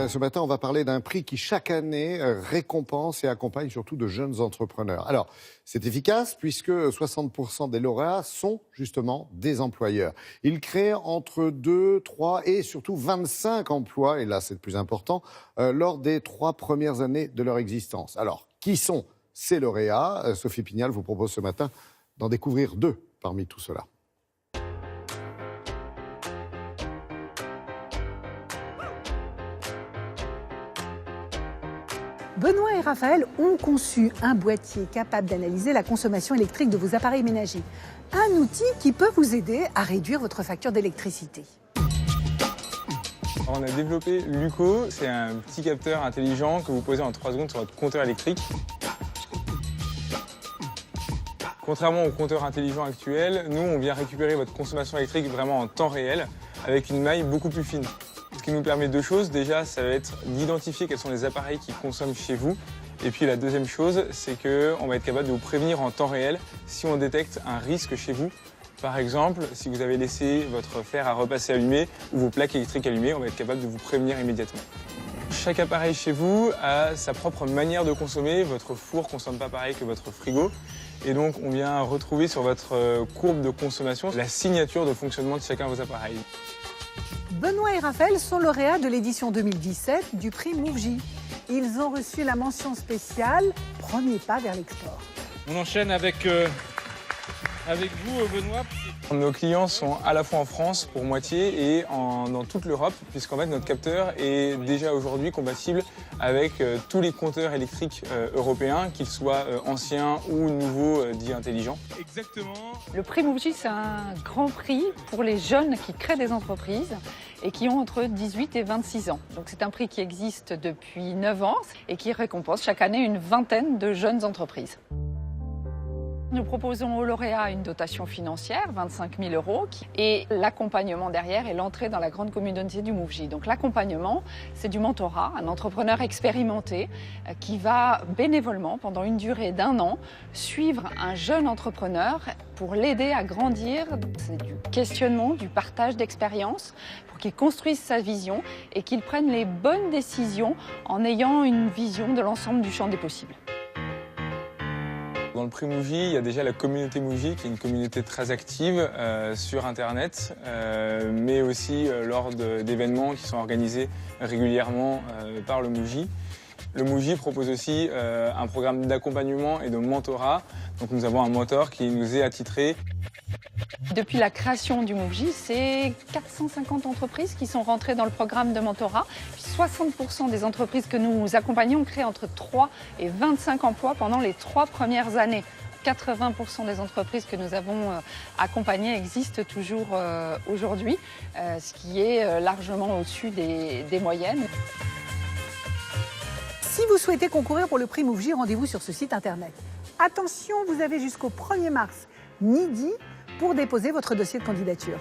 Ce matin, on va parler d'un prix qui, chaque année, récompense et accompagne surtout de jeunes entrepreneurs. Alors, c'est efficace puisque 60% des lauréats sont justement des employeurs. Ils créent entre 2, 3 et surtout 25 emplois, et là c'est le plus important, lors des 3 premières années de leur existence. Alors, qui sont ces lauréats ? Sophie Pignal vous propose ce matin d'en découvrir 2 parmi tout cela. Benoît et Raphaël ont conçu un boîtier capable d'analyser la consommation électrique de vos appareils ménagers. Un outil qui peut vous aider à réduire votre facture d'électricité. On a développé Luco, c'est un petit capteur intelligent que vous posez en 3 secondes sur votre compteur électrique. Contrairement aux compteurs intelligents actuels, nous on vient récupérer votre consommation électrique vraiment en temps réel avec une maille beaucoup plus fine. Ce qui nous permet 2 choses. Déjà, ça va être d'identifier quels sont les appareils qui consomment chez vous. Et puis la deuxième chose, c'est qu'on va être capable de vous prévenir en temps réel si on détecte un risque chez vous. Par exemple, si vous avez laissé votre fer à repasser allumé ou vos plaques électriques allumées, on va être capable de vous prévenir immédiatement. Chaque appareil chez vous a sa propre manière de consommer. Votre four ne consomme pas pareil que votre frigo. Et donc, on vient retrouver sur votre courbe de consommation la signature de fonctionnement de chacun de vos appareils. Benoît et Raphaël sont lauréats de l'édition 2017 du prix Mouv'J. Ils ont reçu la mention spéciale « Premier pas vers l'export ». On enchaîne avec vous, Benoît. Nos clients sont à la fois en France pour moitié et dans toute l'Europe, puisqu'en fait notre capteur est déjà aujourd'hui compatible avec tous les compteurs électriques européens, qu'ils soient anciens ou nouveaux dits intelligents. Exactement. Le prix Mouv'J, c'est un grand prix pour les jeunes qui créent des entreprises et qui ont entre 18 et 26 ans. Donc c'est un prix qui existe depuis 9 ans et qui récompense chaque année une vingtaine de jeunes entreprises. Nous proposons aux lauréats une dotation financière, 25 000 €, et l'accompagnement derrière et l'entrée dans la grande communauté du Mouv'J. Donc l'accompagnement, c'est du mentorat, un entrepreneur expérimenté qui va bénévolement, pendant une durée d'1 an, suivre un jeune entrepreneur pour l'aider à grandir. C'est du questionnement, du partage d'expériences, pour qu'il construise sa vision et qu'il prenne les bonnes décisions en ayant une vision de l'ensemble du champ des possibles. Dans le prix Mouv'J, il y a déjà la communauté Mouv'J, qui est une communauté très active sur Internet, mais aussi lors d'événements qui sont organisés régulièrement par le Mouv'J. Le Mouv'J propose aussi un programme d'accompagnement et de mentorat. Donc nous avons un mentor qui nous est attitré. Depuis la création du Mouv'J, c'est 450 entreprises qui sont rentrées dans le programme de mentorat. 60% des entreprises que nous accompagnons ont créé entre 3 et 25 emplois pendant les 3 premières années. 80% des entreprises que nous avons accompagnées existent toujours aujourd'hui, ce qui est largement au-dessus des moyennes. Si vous souhaitez concourir pour le prix Mouv'J, rendez-vous sur ce site internet. Attention, vous avez jusqu'au 1er mars midi pour déposer votre dossier de candidature.